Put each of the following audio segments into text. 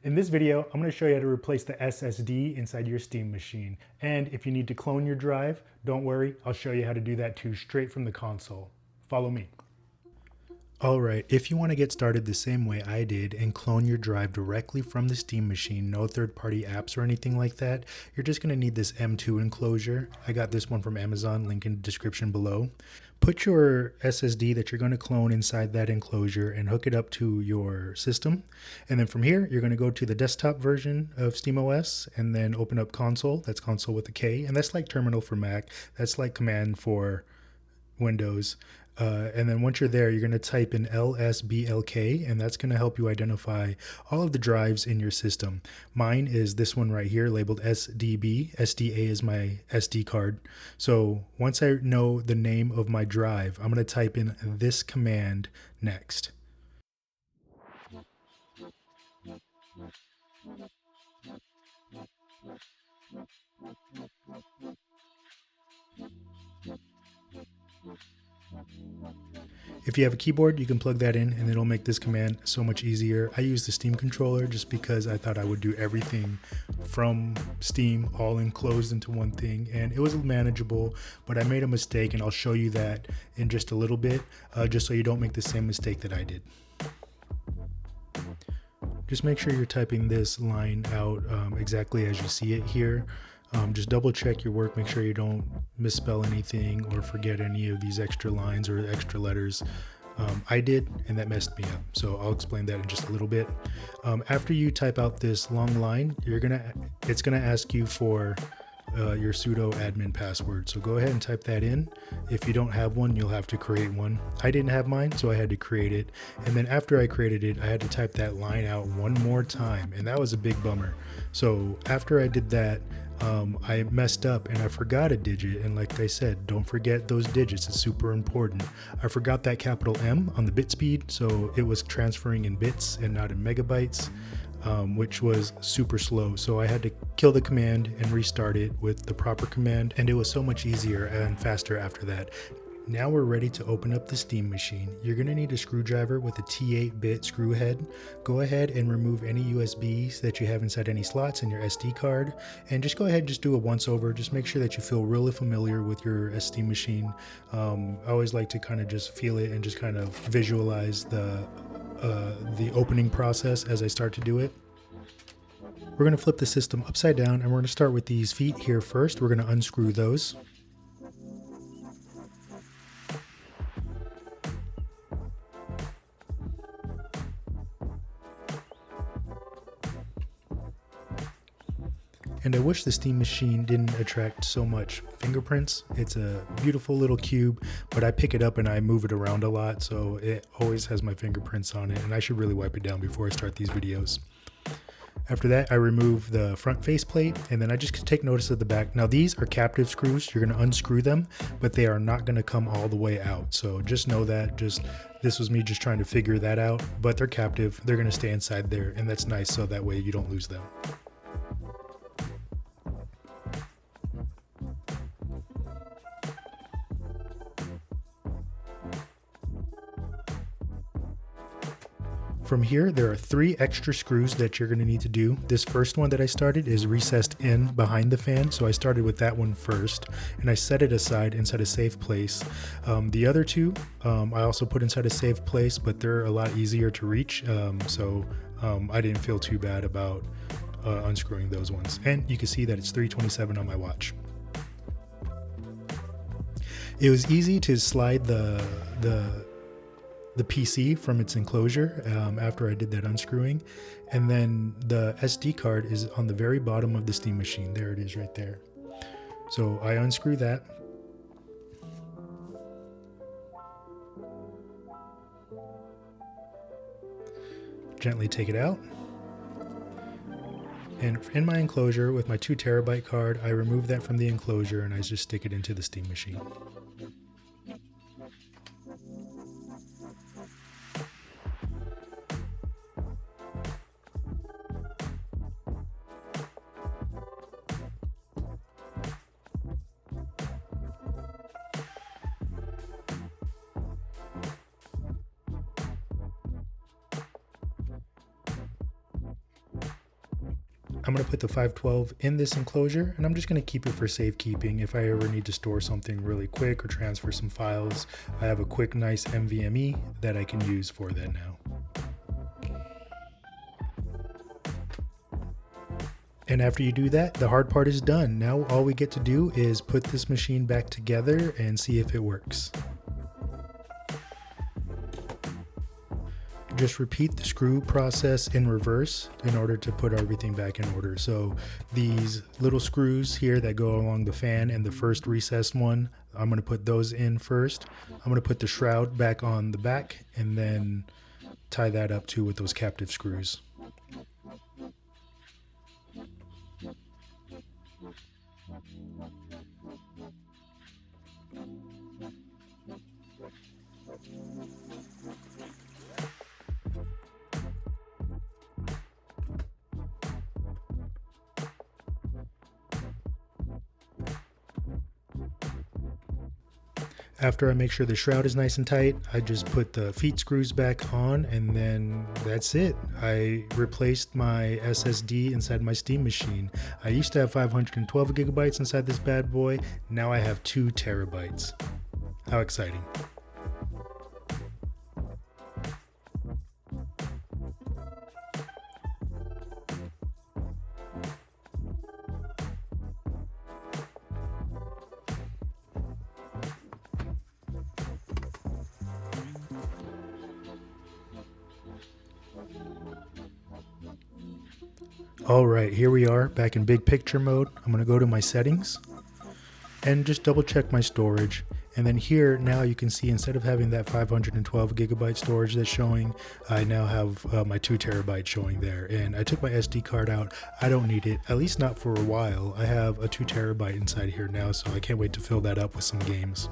In this video, I'm going to show you how to replace the SSD inside your Steam machine. And if you need to clone your drive, don't worry, I'll show you how to do that too straight from the console. Follow me. Alright, if you want to get started the same way I did and clone your drive directly from the Steam machine, no third-party apps or anything like that, you're just going to need this M2 enclosure. I got this one from Amazon, link in the description below. Put your SSD that you're going to clone inside that enclosure and hook it up to your system. And then from here, you're going to go to the desktop version of SteamOS and then open up console. That's console with a K. And that's like terminal for Mac. That's like command for Windows. And then once you're there, you're going to type in lsblk, and that's going to help you identify all of the drives in your system. Mine is this one right here labeled SDB. SDA is my SD card. So once I know the name of my drive, I'm going to type in this command next. If you have a keyboard, you can plug that in and it'll make this command so much easier. I use the Steam controller just because I thought I would do everything from Steam all enclosed into one thing, and it was manageable, but I made a mistake, and I'll show you that in just a little bit, just so you don't make the same mistake that I did. Just make sure you're typing this line out exactly as you see it here. Just double check your work, make sure you don't misspell anything or forget any of these extra lines or extra letters. I did, and that messed me up, so I'll explain that in just a little bit. After you type out this long line, it's gonna ask you for your sudo admin password, so go ahead and type that in. If you don't have one, you'll have to create one. I didn't have mine, so I had to create it, and then after I created it, I had to type that line out one more time, and that was a big bummer. So after I did that, I messed up and I forgot a digit, and like I said, don't forget those digits, it's super important. I forgot that capital M on the bit speed, so it was transferring in bits and not in megabytes, which was super slow, so I had to kill the command and restart it with the proper command, and it was so much easier and faster after that. Now we're ready to open up the Steam machine. You're going to need a screwdriver with a T8-bit screw head. Go ahead and remove any USBs that you have inside any slots in your SD card, and just go ahead and just do a once over. Just make sure that you feel really familiar with your Steam machine. I always like to kind of just feel it and just kind of visualize the opening process as I start to do it. We're going to flip the system upside down, and we're going to start with these feet here first. We're going to unscrew those. And I wish the Steam machine didn't attract so much fingerprints. It's a beautiful little cube, but I pick it up and I move it around a lot, so it always has my fingerprints on it, and I should really wipe it down before I start these videos. After that, I remove the front faceplate, and then I just take notice of the back. Now these are captive screws. You're going to unscrew them, but they are not going to come all the way out. So just know that. This was me just trying to figure that out, but they're captive. They're going to stay inside there, and that's nice, so that way you don't lose them. From here, there are 3 extra screws that you're going to need to do. This first one that I started is recessed in behind the fan, so I started with that one first, and I set it aside inside a safe place. The other 2, I also put inside a safe place, but they're a lot easier to reach, so I didn't feel too bad about unscrewing those ones. And you can see that it's 3:27 on my watch. It was easy to slide the PC from its enclosure after I did that unscrewing, and then the SD card is on the very bottom of the Steam machine. There it is right there. So I unscrew that. Gently take it out. And in my enclosure with my 2 terabyte card, I remove that from the enclosure and I just stick it into the Steam machine. I'm going to put the 512 in this enclosure, and I'm just going to keep it for safekeeping. If I ever need to store something really quick or transfer some files, I have a quick, nice NVMe that I can use for that now. And after you do that, the hard part is done. Now all we get to do is put this machine back together and see if it works. Just repeat the screw process in reverse in order to put everything back in order. So these little screws here that go along the fan and the first recessed one, I'm going to put those in first. I'm going to put the shroud back on the back and then tie that up too with those captive screws. After I make sure the shroud is nice and tight, I just put the feet screws back on, and then that's it. I replaced my SSD inside my Steam machine. I used to have 512 gigabytes inside this bad boy. Now I have 2 terabytes. How exciting. All right, here we are back in big picture mode. I'm going to go to my settings and just double check my storage. And then here now you can see instead of having that 512 gigabyte storage that's showing, I now have my 2 terabytes showing there. And I took my SD card out. I don't need it, at least not for a while. I have a 2 terabyte inside here now, so I can't wait to fill that up with some games.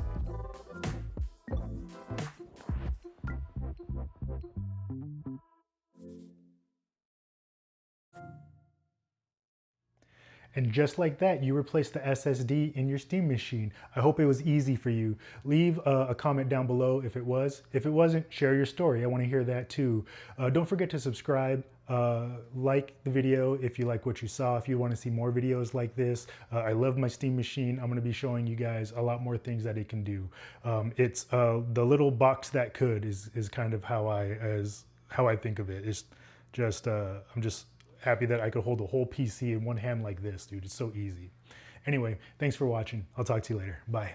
And just like that, you replaced the SSD in your Steam machine. I hope it was easy for you. Leave a comment down below if it was. If it wasn't, share your story. I want to hear that too. Don't forget to subscribe. Like the video if you like what you saw. If you want to see more videos like this, I love my Steam machine. I'm going to be showing you guys a lot more things that it can do. It's the little box that could is kind of how I think of it. It's just I'm just happy that I could hold the whole PC in one hand like this, dude. It's so easy. Anyway, thanks for watching. I'll talk to you later. Bye.